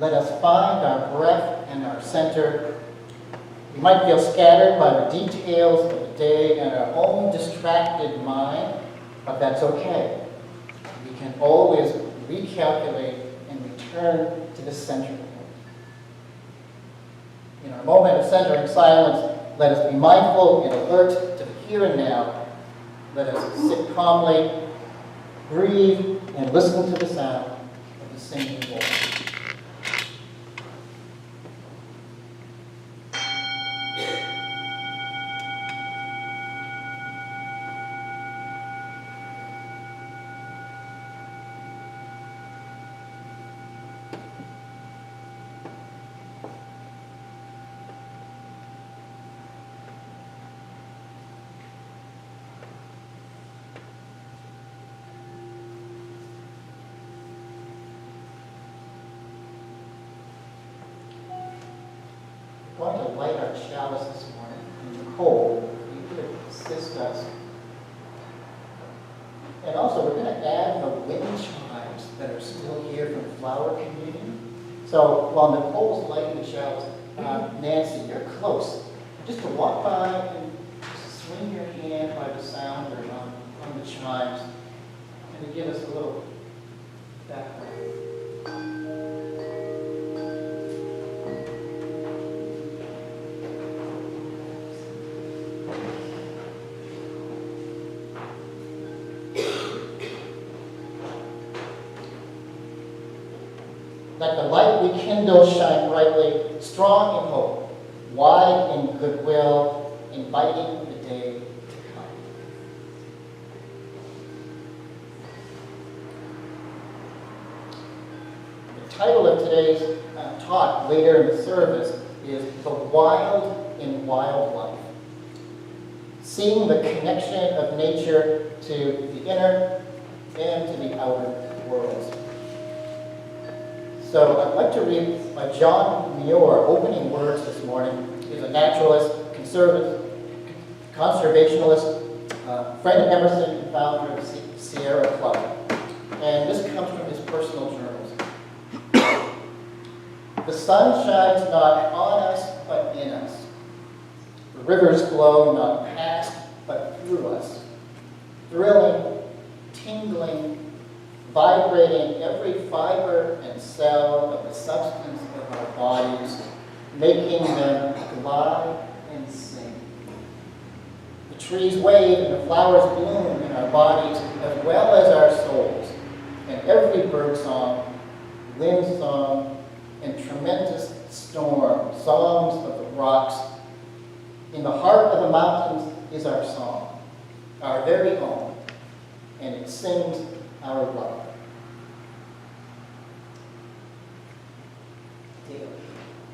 Let us find our breath and our center. We might feel scattered by the details of the day and our own distracted mind, but that's okay. We can always recalculate and return to the center point. In our moment of centering silence, let us be mindful and alert to the here and now. Let us sit calmly, breathe, and listen to the sound of the singing voice. We're going to light our chalice this morning. And Nicole, you could assist us. And also, we're going to add the wind chimes that are still here from the flower community. So while Nicole's lighting the chalice, Nancy, you're close. Just to walk by and swing your hand by the sound or on the chimes, and to give us a little background. Let the light we kindle shine brightly, strong in hope, wide in goodwill, inviting the day to come. The title of today's talk later in the service is The Wild in Wildlife. Seeing the connection of nature to the inner and to the outer worlds. So I'd like to read John Muir, opening words this morning. He's a naturalist, conservationalist, friend of Emerson, and founder of the Sierra Club. And this comes from his personal journals. The sun shines not on us, but in us. The rivers flow not past, but through us. Thrilling, tingling, vibrating every fiber and cell of the substance of our bodies, making them glide and sing. The trees wave and the flowers bloom in our bodies as well as our souls, and every bird song, wind song, and tremendous storm, songs of the rocks. In the heart of the mountains is our song, our very own, and it sings our love.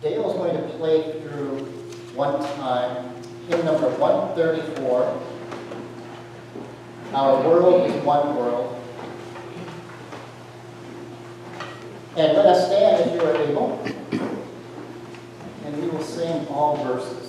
Dale's going to play through one time hymn number 134. Our world is one world. And let us stand as you are able, and we will sing all verses.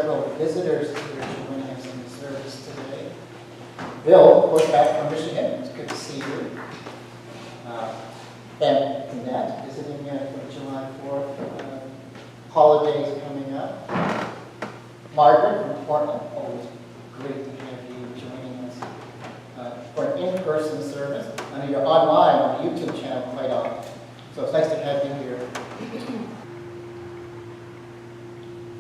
several visitors here joining us in the service today. Bill, of course, back from Michigan. It's good to see you. And Annette, visiting from July 4th. Holidays coming up. Margaret from Portland, always great to have you joining us for an in-person service. I know you're online on the YouTube channel quite often, so it's nice to have you here.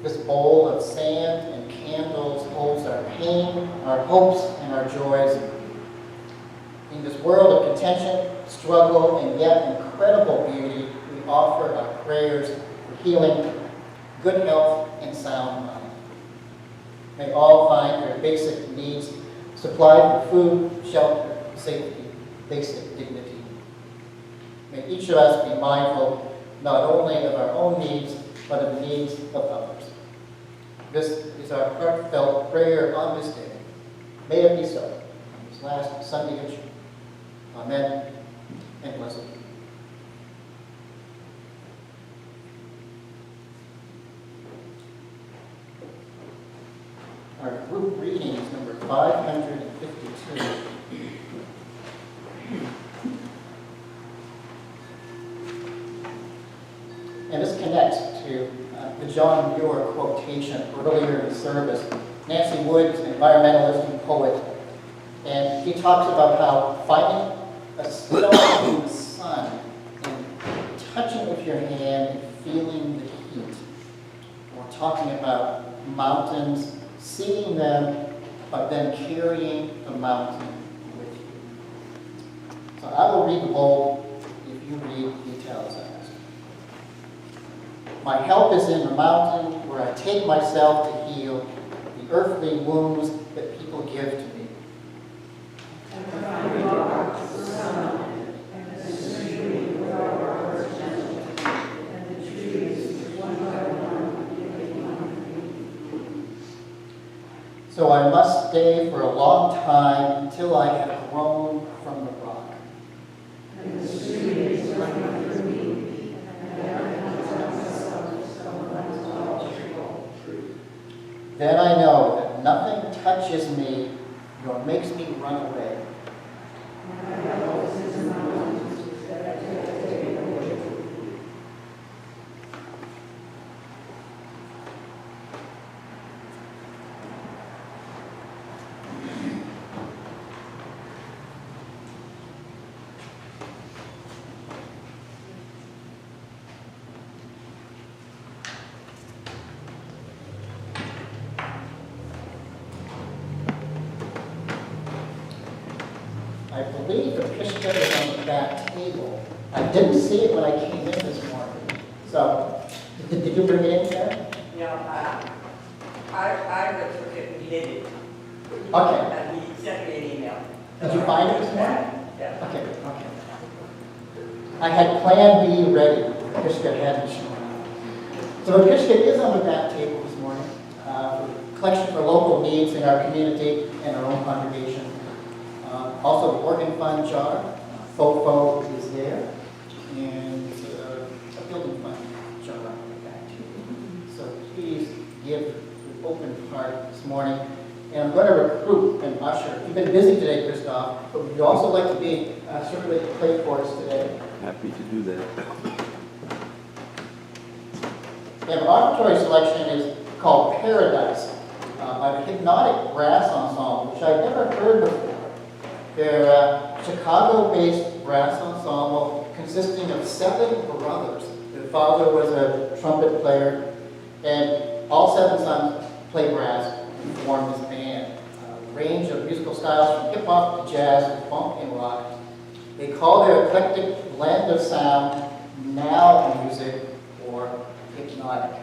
This bowl of sand and candles holds our pain, our hopes, and our joys. In this world of contention, struggle, and yet incredible beauty, we offer our prayers for healing, good health, and sound mind. May all find their basic needs supplied for food, shelter, safety, basic dignity. May each of us be mindful not only of our own needs, but of the needs of others. This is our heartfelt prayer on this day. May it be so, on this last Sunday of June. Amen and blessed. Our group reading is number 552. And this connects to the John Muir quotation earlier in the service. Nancy Wood is an environmentalist and poet, and he talks about how finding a stone in the sun and touching it with your hand and feeling the heat, or talking about mountains, seeing them, but then carrying the mountain with you. So I will read the bowl if you read the italicized. My help is in the mountain where I take myself to heal the earthly wounds that people give to me. So I must stay for a long time until I have grown from the rock. And the stream is running through me, and I cannot myself so then I know that nothing touches me nor makes me run away. I believe the pishka is on the back table. I didn't see it when I came in this morning. So, did you bring it in, Sharon? No, I took it and he did it. Okay. And he sent me an email. Did you find it this morning? Yeah. Okay. I had plan B ready. The pishka hadn't shown up. So the pishka is on the back table this morning. Collection for local needs in our community and our own congregation. Also, the organ fund jar, FOFO is there, and a building fund jar on the back too. So please give with open heart this morning. And I'm going to recruit an usher. You've been busy today, Christoph, but would you also like to be circulate the plate for us today? Happy to do that. We have an offertory selection is called Paradise by the Hypnotic Brass Ensemble, which I've never heard before. They're a Chicago-based brass ensemble consisting of 7 brothers. Their father was a trumpet player, and all 7 sons play brass and form this band. A range of musical styles from hip-hop to jazz to funk and rock. They call their eclectic blend of sound now music or hypnotic,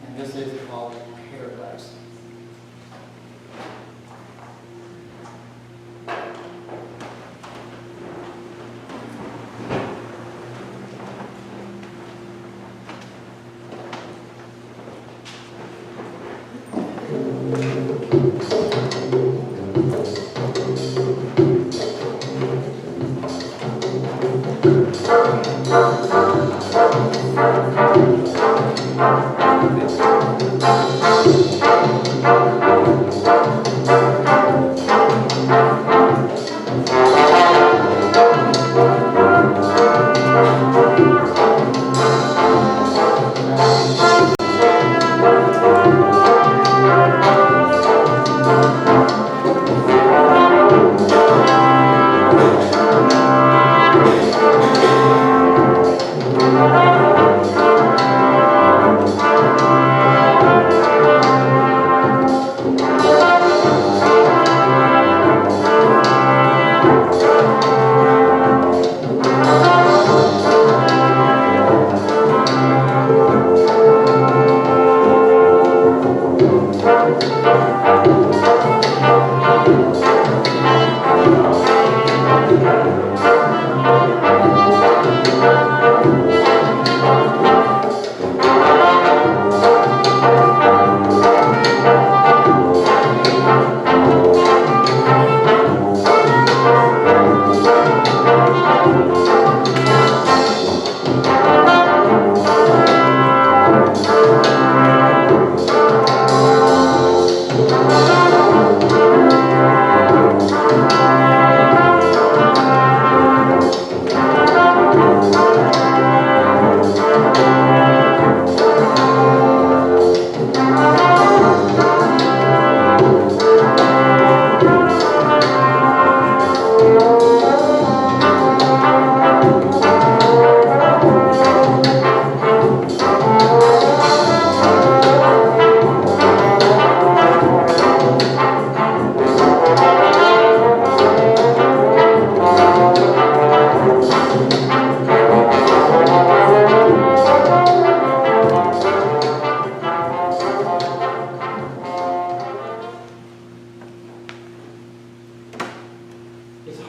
and this is called Paradise.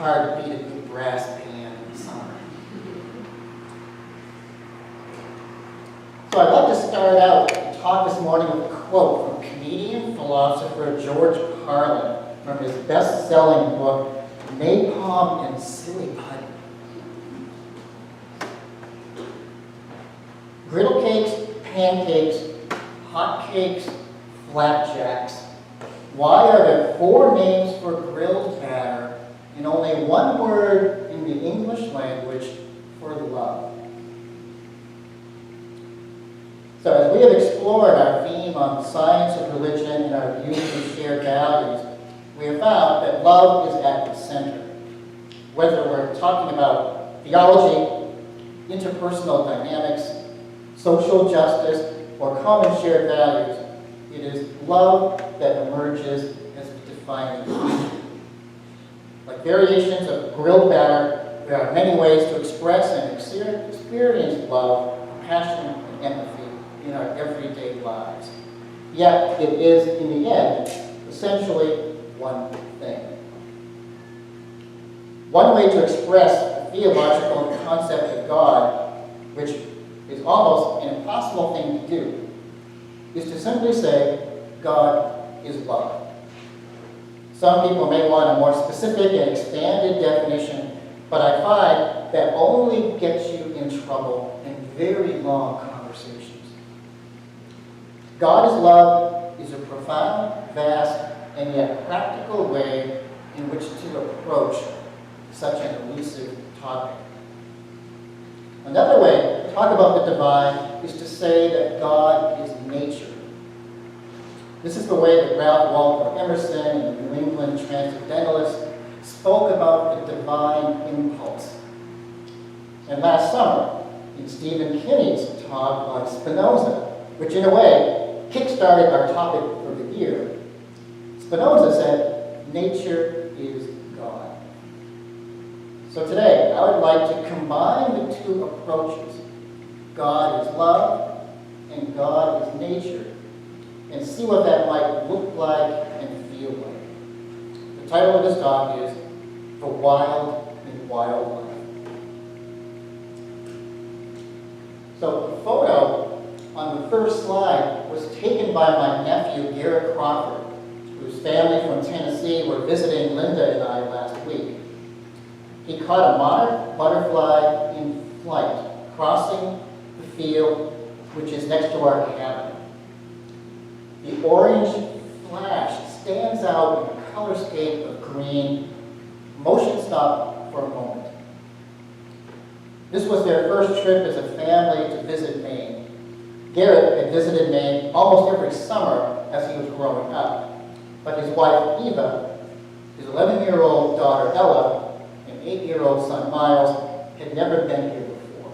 hard to beat a good brass band in summer. So I'd like to start out the talk this morning with a quote from Canadian philosopher George Carlin from his best-selling book, Napalm and Silly Putty. Griddle cakes, pancakes, hot cakes, flapjacks. Why are there 4 names for grilled batter and only 1 word in the English language for love? So as we have explored our theme on science and religion and our views and shared values, we have found that love is at the center. Whether we're talking about theology, interpersonal dynamics, social justice, or common shared values, it is love that emerges as the defining feature. Like variations of grilled batter, there are many ways to express and experience love, passion, and empathy in our everyday lives. Yet it is, in the end, essentially one thing. One way to express the theological concept of God, which is almost an impossible thing to do, is to simply say, God is love. Some people may want a more specific and expanded definition, but I find that only gets you in trouble in very long conversations. God is love is a profound, vast, and yet practical way in which to approach such an elusive topic. Another way to talk about the divine is to say that God is nature. This is the way that Ralph Waldo Emerson and the New England Transcendentalists spoke about the divine impulse. And last summer, in Stephen Kinney's talk on Spinoza, which in a way kickstarted our topic for the year, Spinoza said, nature is God. So today, I would like to combine the 2 approaches. God is love and God is nature, and see what that might look like and feel like. The title of this talk is The Wild in Wildlife. So the photo on the first slide was taken by my nephew, Garrett Crawford, whose family from Tennessee were visiting Linda and I last week. He caught a monarch butterfly in flight, crossing the field which is next to our cabin. The orange flash stands out in a colorscape of green. Motion stopped for a moment. This was their first trip as a family to visit Maine. Garrett had visited Maine almost every summer as he was growing up, but his wife Eva, his 11-year-old daughter Ella, and 8-year-old son Miles had never been here before.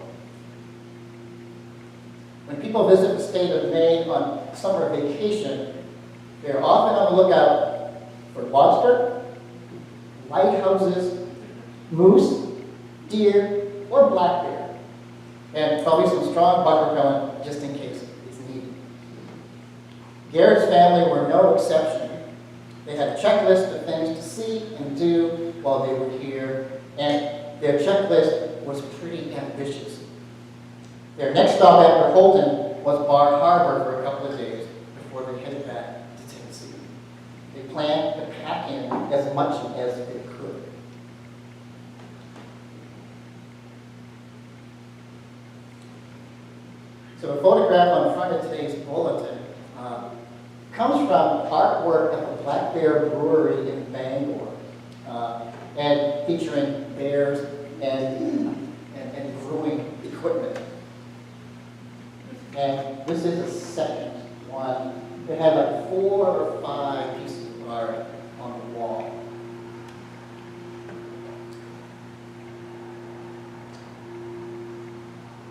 When people visit the state of Maine on summer vacation, they're often on the lookout for lobster, lighthouses, moose, deer, or black bear, and probably some strong buttermilk just in case it's needed. Garrett's family were no exception. They had a checklist of things to see and do while they were here, and their checklist was pretty ambitious. Their next stop after Houlton was Bar Harbor for a couple of days before they headed back to Tennessee. They planned to pack in as much as they could. So the photograph on front of today's bulletin comes from artwork at the Black Bear Brewery in Bangor, and featuring bears and brewing equipment. And this is a second one. They had like 4 or 5 pieces of art on the wall.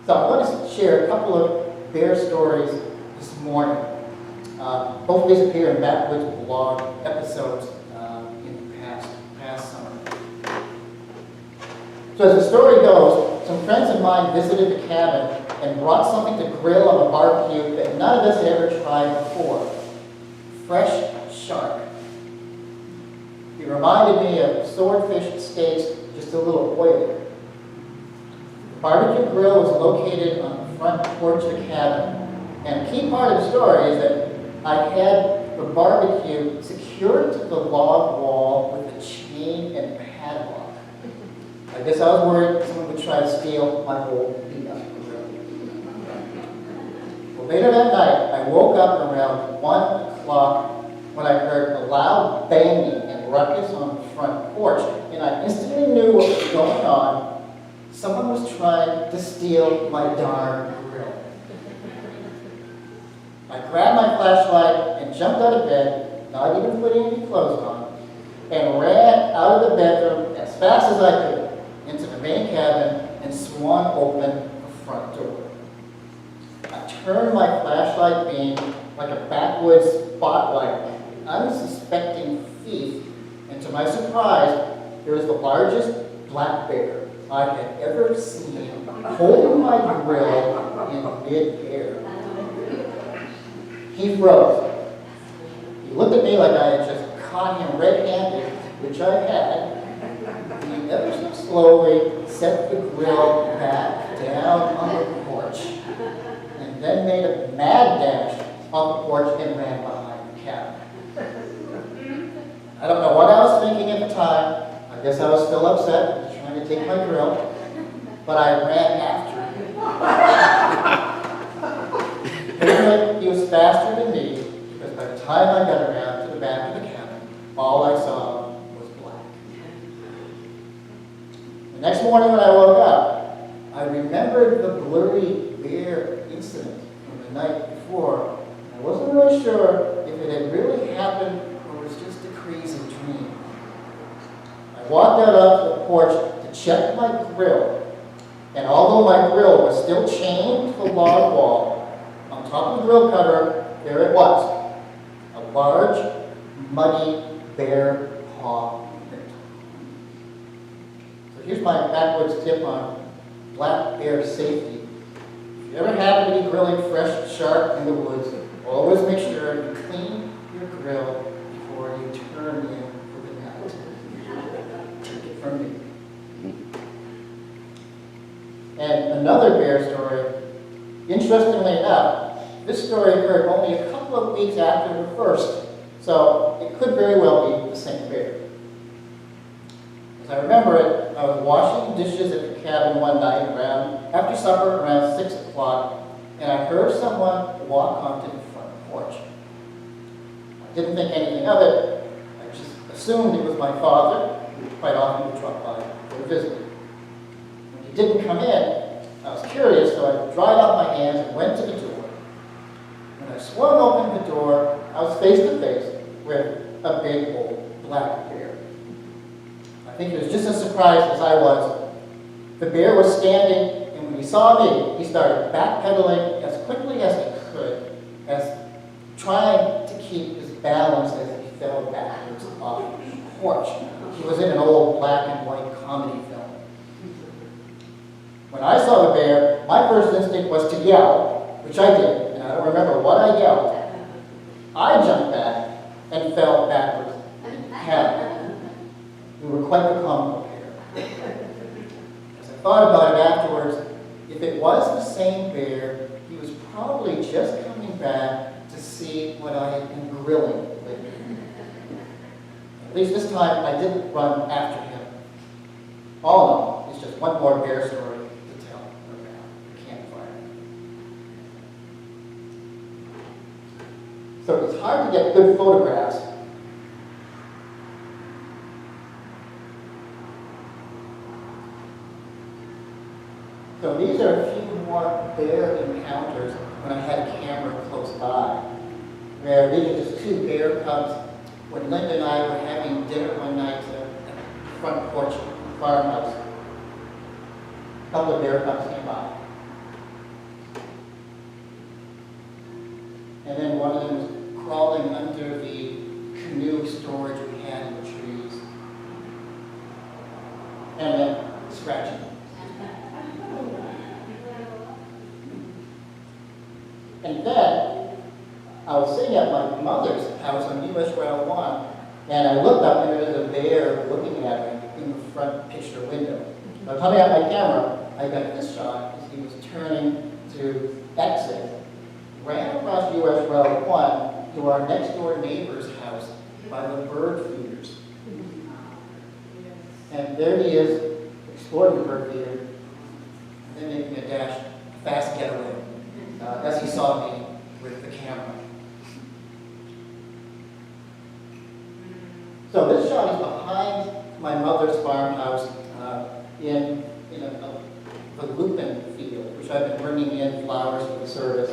So I want to share a couple of bear stories this morning. Both of these appear in Backwoods blog episodes in the past summer. So as the story goes, some friends of mine visited the cabin and brought something to grill on a barbecue that none of us had ever tried before. Fresh shark. He reminded me of swordfish steaks, just a little oilier. The barbecue grill was located on the front porch of the cabin. And a key part of the story is that I had the barbecue secured to the log wall with a chain and padlock. I guess I was worried someone would try to steal my whole peanut grill. Well, later that night, I woke up around 1 o'clock when I heard a loud banging and ruckus on the front porch, and I instantly knew what was going on. Someone was trying to steal my darn grill. I grabbed my flashlight and jumped out of bed, not even putting any clothes on, and ran out of the bedroom as fast as I could into the main cabin and swung open the front door. I turned my flashlight beam like a backwoods spotlight on an unsuspecting thief, and to my surprise, there was the largest black bear I had ever seen holding my grill in mid-air. He froze. He looked at me like I had just caught him red-handed, which I had. He ever so slowly set the grill back down on the porch, and then made a mad dash off the porch and ran behind the cabin. I don't know what I was thinking at the time. I guess I was still upset, trying to take my grill, but I ran after him. Apparently, he was faster than me, because by the time I got around to the back of the cabin, all I saw was black. The next morning when I woke up, I remembered the blurry bear incident from the night before. I wasn't really sure if it had really happened or was just a crazy dream. I walked out onto the porch to check my grill, and although my grill was still chained to the log wall, on top of the grill cover, there it was, a large, muddy bear paw print. So here's my backwoods tip on black bear safety. If you ever happen to be grilling fresh shark in the woods, always make sure you clean your grill before you turn in for the night. Take it from me. And another bear story. Interestingly enough, this story occurred only a couple of weeks after the first, so it could very well be the same bear. As I remember it, I was washing dishes at the cabin one night after supper around 6 o'clock, and I heard someone walk onto the front porch. I didn't think anything of it. I just assumed it was my father, who quite often would drop by for a visit. When he didn't come in, I was curious, so I dried out my hands and went to the door. When I swung open the door, I was face to face with a big old black bear. I think he was just as surprised as I was. The bear was standing, and when he saw me, he started backpedaling as quickly as he could, as trying to keep his balance as he fell backwards off the porch. He was in an old black and white comedy film. When I saw the bear, my first instinct was to yell, which I did, and I don't remember what I yelled. I jumped back and fell backwards in the cabin. We were quite the comical pair. As I thought about it afterwards, if it was the same bear, he was probably just coming back to see what I had been grilling lately. At least this time, I didn't run after him. All in all, it's just one more bear story to tell around the campfire. So it's hard to get good photographs. So these are a few more bear encounters when I had a camera close by. Where these are just two bear cubs when Linda and I were having dinner one night at the front porch of the farmhouse. A couple of bear cubs came by. And then one of them was crawling under the canoe storage we had in the trees. And then scratching. And then I was sitting at my mother's house on US Route 1, And I looked up and there was a bear looking at me in the front picture window. So I'm coming out my camera, I got this shot as he was turning to exit, ran across US Route 1 to our next door neighbor's house by the bird feeders. And there he is, exploring the bird feeder, and then making a dash, fast getaway, as he saw me with the camera. So this shot is behind my mother's farmhouse in the lupin field, which I've been bringing in flowers for the service.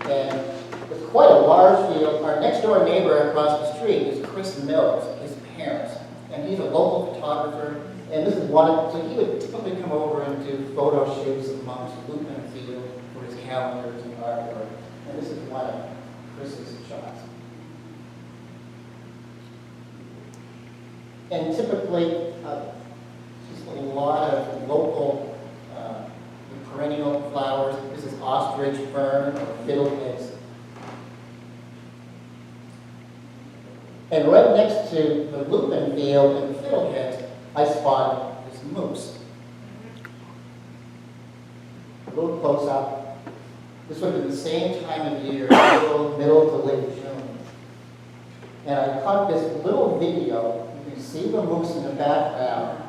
And it's quite a large field. Our next door neighbor across the street is Chris Mills, his parents. And he's a local photographer. And this is one, so he would typically come over and do photo shoots amongst lupin field for his calendars and artwork. And this is one of Chris's shots. And typically, just a lot of local perennial flowers. This is ostrich fern or fiddleheads. And right next to the lupin field and the fiddleheads, I spotted this moose. A little close up. This would have been the same time of year, middle to late June. And I caught this little video. You can see the moose in the background.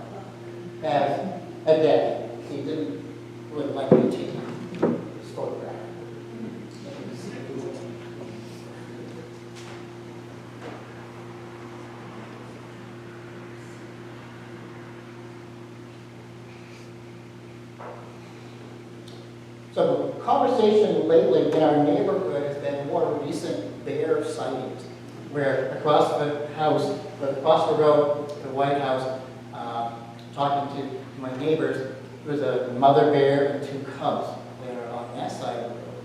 And again, he didn't really like me taking this photograph. So the conversation lately in our neighborhood has been more recent bear sightings, where across the house, across the road, the White House, talking to my neighbors, there's a mother bear and two cubs that are on that side of the road.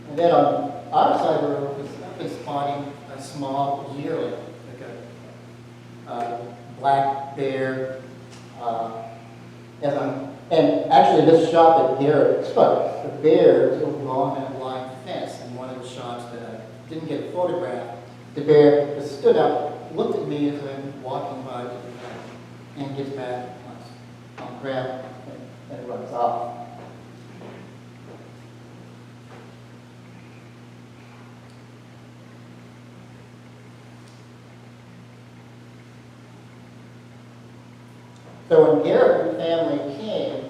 And then on our side of the road, I've been spotting a small yearling, like a black bear. And actually this shot that Garrett took, the bear was along that line fence in one of the shots that I didn't get photographed. The bear just stood up, looked at me as I'm walking by to the back, and gets back on grab and runs off. So when Garrett and family came,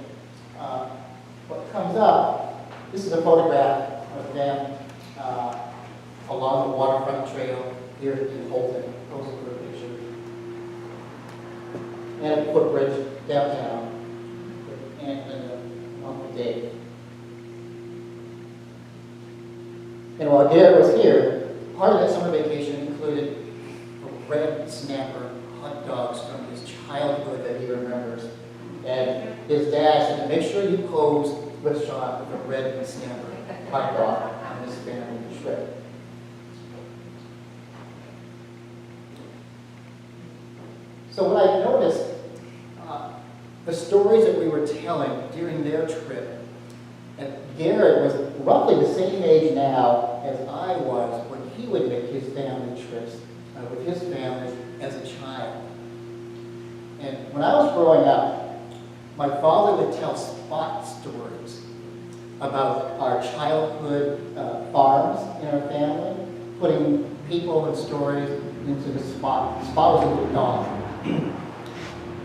what comes up, this is a photograph of them along the waterfront trail here in Houlton. Pose for a picture. And a footbridge downtown. And Uncle Dave. And while Garrett was here, part of that summer vacation included a red snapper hot dogs from his childhood that he remembers. And his dad said, make sure you pose with a shot with a red snapper hot dog on this family trip. So what I noticed, the stories that we were telling during their trip, and Garrett was roughly the same age now as I was when he would make his family trips with his family as a child. And when I was growing up, my father would tell spot stories about our childhood farms in our family, putting people and stories into the spot. Spot was a little dog.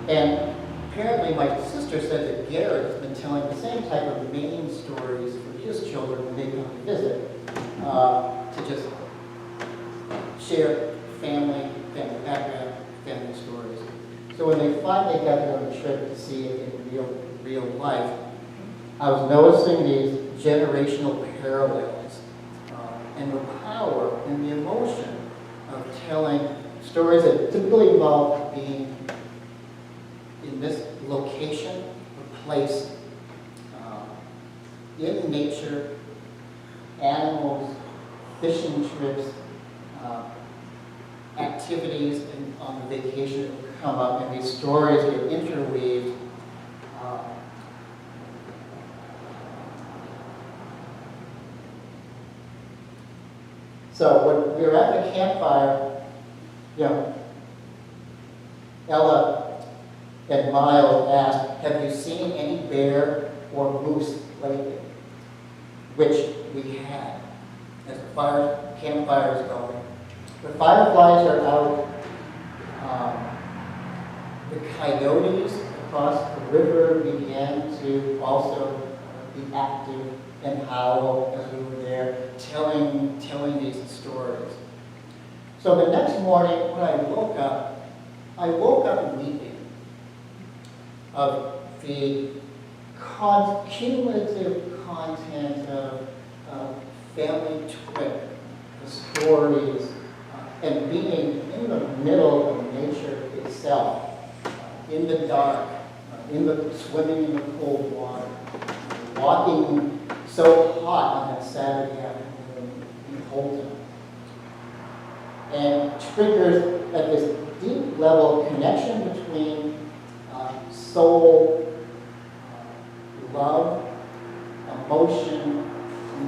And apparently my sister said that Garrett has been telling the same type of Maine stories for his children when they come to visit, to just share family background, family stories. So when they finally got here on the trip to see it in real life, I was noticing these generational parallels and the power and the emotion of telling stories that typically involve being in this location or place, in nature, animals, fishing trips, activities on the vacation come up, and these stories get interweaved. So when we were at the campfire, Ella and Miles asked, have you seen any bear or moose lately? Which we had, as the campfire is going. The fireflies are out. The coyotes across the river began to also be active and howl as we were there, telling these stories. So the next morning when I woke up weeping of the cumulative content of family twin, the stories, and being in the middle of nature itself, in the dark, swimming in the cold water, walking so hot on that Saturday afternoon in Houlton. And triggers at this deep level connection between soul, love, emotion,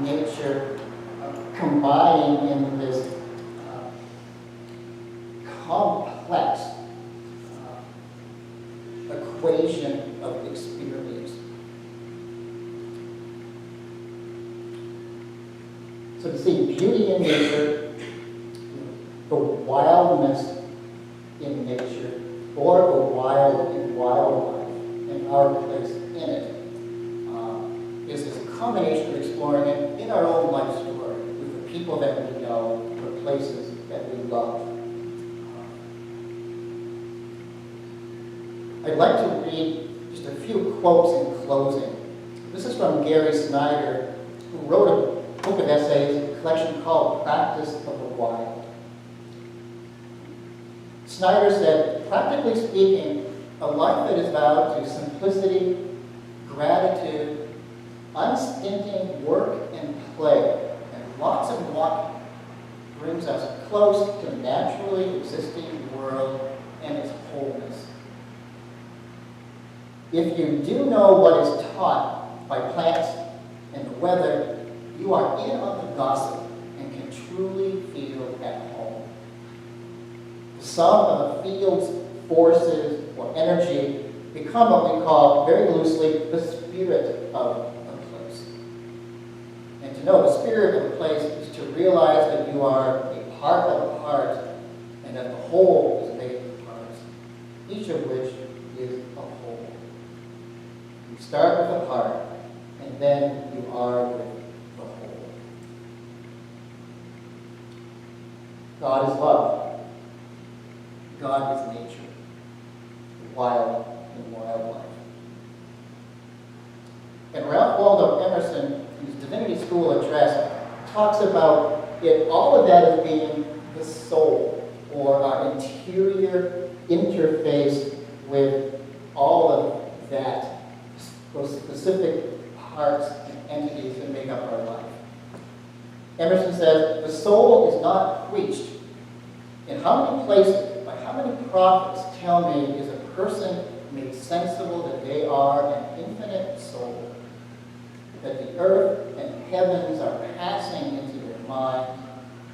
nature, combining in this complex equation of experience. So to see beauty in nature, the wildness in nature, or the wild in wildlife, and our place in it, is this combination of exploring it in our own life story, with the people that we know, the places that we love. I'd like to read just a few quotes in closing. This is from Gary Snyder, who wrote a book of essays, a collection called Practice of the Wild. Snyder said, practically speaking, a life that is vowed to simplicity, gratitude, unstinting work and play, and lots of walking, brings us close to the naturally existing world and its wholeness. If you do know what is taught by plants and the weather, you are in on the gossip and can truly feel at home. The sum of a field's forces or energy become what we call, very loosely, the spirit of a place. And to know the spirit of a place is to realize that you are a part of a part, and that the whole is made of parts, each of which is a whole. You start with a part, and then you are with the whole. God is love. God is nature, the wild and wildlife. And Ralph Waldo Emerson, in his Divinity School address, talks about it, all of that as being the soul, or our interior interface with all of that, those specific parts and entities that make up our life. Emerson says, the soul is not preached. In how many places, by how many prophets tell me is a person made sensible that they are an infinite soul, that the earth and heavens are passing into their mind,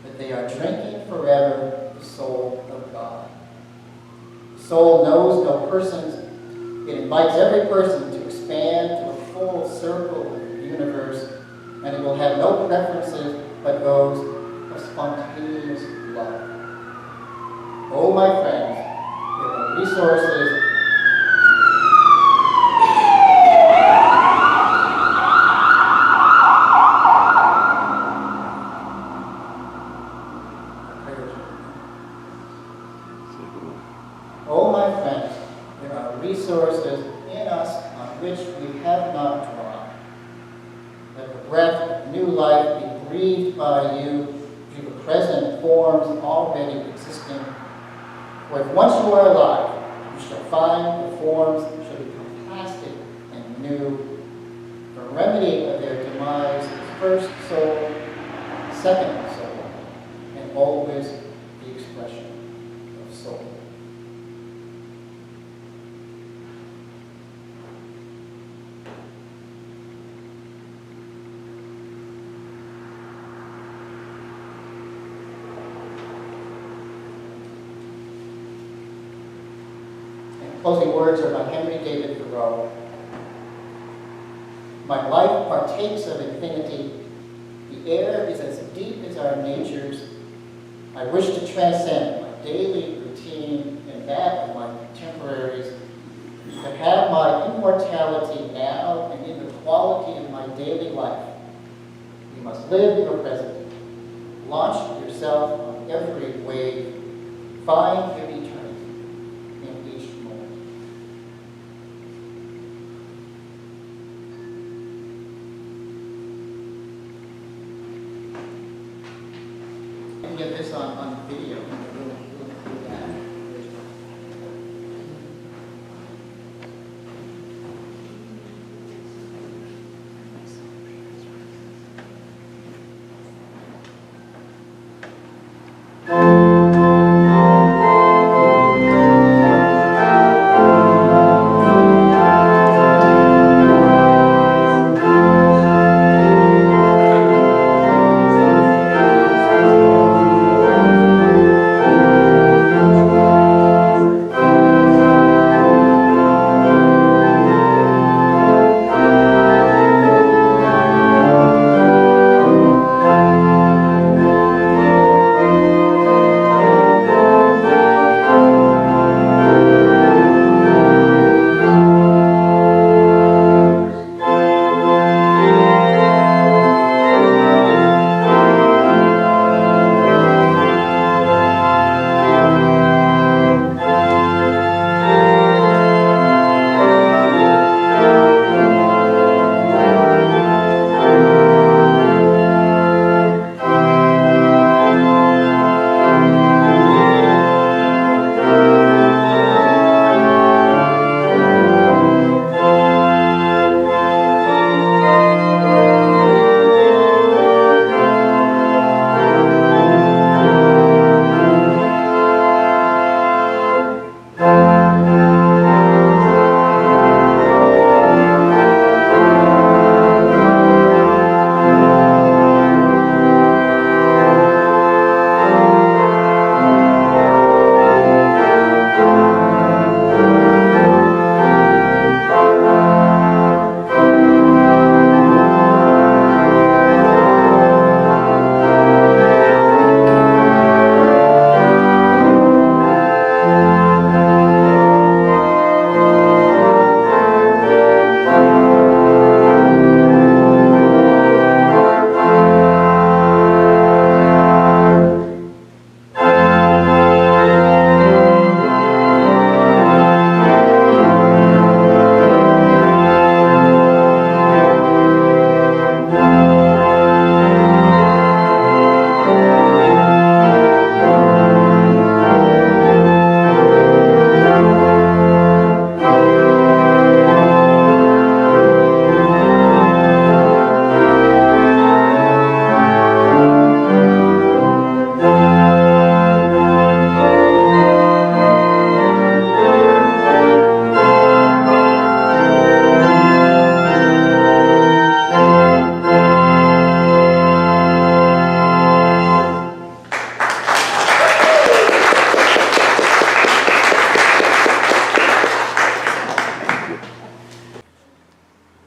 that they are drinking forever the soul of God. The soul knows no persons. It invites every person to expand to a full circle of the universe, and it will have no preferences but those of spontaneous love. Oh, my friends, there are resources in us on which we have not drawn. Let the breath of new life be breathed by you through the present forms already existing. For if once you are alive, you shall find the forms shall become plastic and new. The remedy of their demise is first soul, second soul, and always the expression of soul. Closing words are by Henry David Thoreau. My life partakes of infinity. The air is as deep as our natures. I wish to transcend my daily routine and that of my contemporaries, to have my immortality now and in the quality of my daily life. You must live your present. Launch yourself on every wave. Find your eternity in each moment. I can get this on video. We'll include that.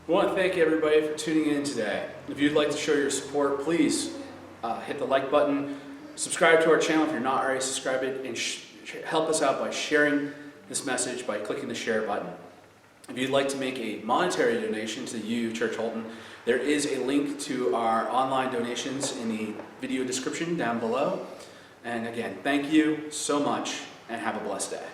We want to thank everybody for tuning in today. If you'd like to show your support, please hit the like button, subscribe to our channel if you're not already subscribed, and help us out by sharing this message by clicking the share button. If you'd like to make a monetary donation to you, Church Houlton, there is a link to our online donations in the video description down below. And again, thank you so much and have a blessed day.